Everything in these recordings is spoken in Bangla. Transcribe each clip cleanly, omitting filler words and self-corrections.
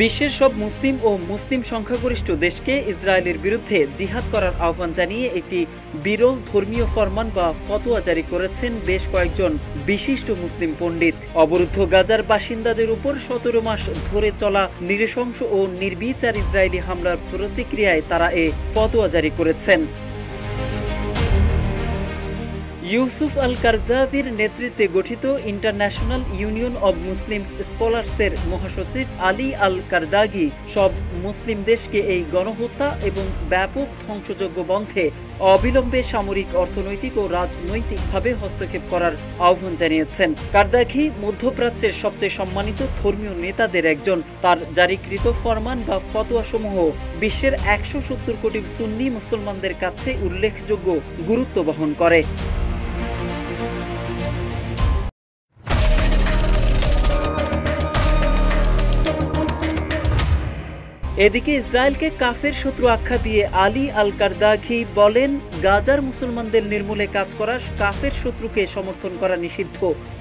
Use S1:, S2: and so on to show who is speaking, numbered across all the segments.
S1: বিশ্বের সব মুসলিম ও মুসলিম সংখ্যাগরিষ্ঠ দেশকে ইসরায়েলের বিরুদ্ধে জিহাদ করার আহ্বান জানিয়ে একটি বিরল ধর্মীয় ফরমান বা ফতোয়া জারি করেছেন বেশ কয়েকজন বিশিষ্ট মুসলিম পণ্ডিত। অবরুদ্ধ গাজার বাসিন্দাদের উপর ১৭ মাস ধরে চলা নৃশংস ও নির্বিচার ইসরায়েলি হামলার প্রতিক্রিয়ায় তারা এ ফতোয়া জারি করেছেন। ইউসুফ আল কারজাভির নেতৃত্বে গঠিত ইন্টারন্যাশনাল ইউনিয়ন অব মুসলিমস স্কলার্সের মহাসচিব আলী আল কারদাগি সব মুসলিম দেশকে এই গণহত্যা এবং ব্যাপক ধ্বংসযজ্ঞ বন্ধে অবিলম্বে সামরিক, অর্থনৈতিক ও রাজনৈতিকভাবে হস্তক্ষেপ করার আহ্বান জানিয়েছেন। কারদাগি মধ্যপ্রাচ্যের সবচেয়ে সম্মানিত ধর্মীয় নেতাদের একজন। তার জারিকৃত ফরমান বা ফতোয়াসমূহ বিশ্বের ১৭০ কোটি সুন্নি মুসলমানদের কাছে উল্লেখযোগ্য গুরুত্ব বহন করে। এদিকে ইসরায়েলকে কাফের শত্রু আখ্যা দিয়ে আলী আল কারদাঘি বলেন, গাজার মুসলমানদের নির্মূলে কাজ করা কাফের শত্রুকে সমর্থন করা নিষিদ্ধ,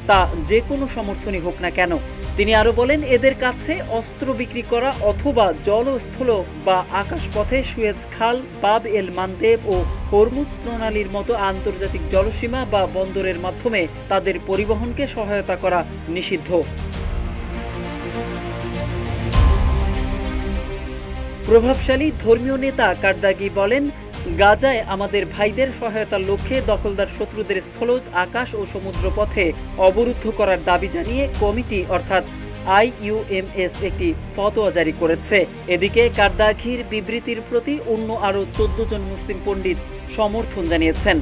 S1: তা যে কোনো সমর্থনই হোক না কেন। তিনি আরো বলেন, এদের কাছে অস্ত্র বিক্রি করা অথবা জল, স্থল বা আকাশপথে সুয়েজ খাল, বাব এল মানদেব ও হরমুজ প্রণালীর মতো আন্তর্জাতিক জলসীমা বা বন্দরের মাধ্যমে তাদের পরিবহনকে সহায়তা করা নিষিদ্ধ। প্রভাবশালী ধর্মীয় নেতা কারদাগি বলেন, গাজায় আমাদের ভাইদের সহায়তার লক্ষ্যে দখলদার শত্রুদের স্থল, আকাশ ও সমুদ্র পথে অবরুদ্ধ করার দাবি জানিয়ে কমিটি অর্থাৎ IUMS একটি ফতোয়া জারি করেছে। এদিকে কারদাঘির বিবৃতির প্রতি অন্য আরও ১৪ জন মুসলিম পণ্ডিত সমর্থন জানিয়েছেন।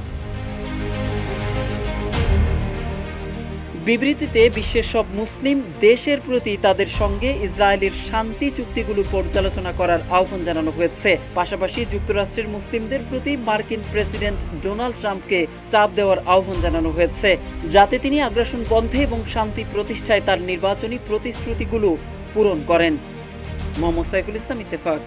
S1: বিবৃতিতে বিশ্বের সব মুসলিম দেশের প্রতি তাদের সঙ্গে ইসরায়েলের শান্তি চুক্তিগুলো পর্যালোচনা করার আহ্বান জানানো হয়েছে। পাশাপাশি যুক্তরাষ্ট্রের মুসলিমদের প্রতি মার্কিন প্রেসিডেন্ট ডোনাল্ড ট্রাম্পকে চাপ দেওয়ার আহ্বান জানানো হয়েছে, যাতে তিনি আগ্রাসন বন্ধে এবং শান্তি প্রতিষ্ঠায় তার নির্বাচনী প্রতিশ্রুতিগুলো পূরণ করেন। মোহাম্মদ সাইফুল ইসলাম, ইত্তেফাক।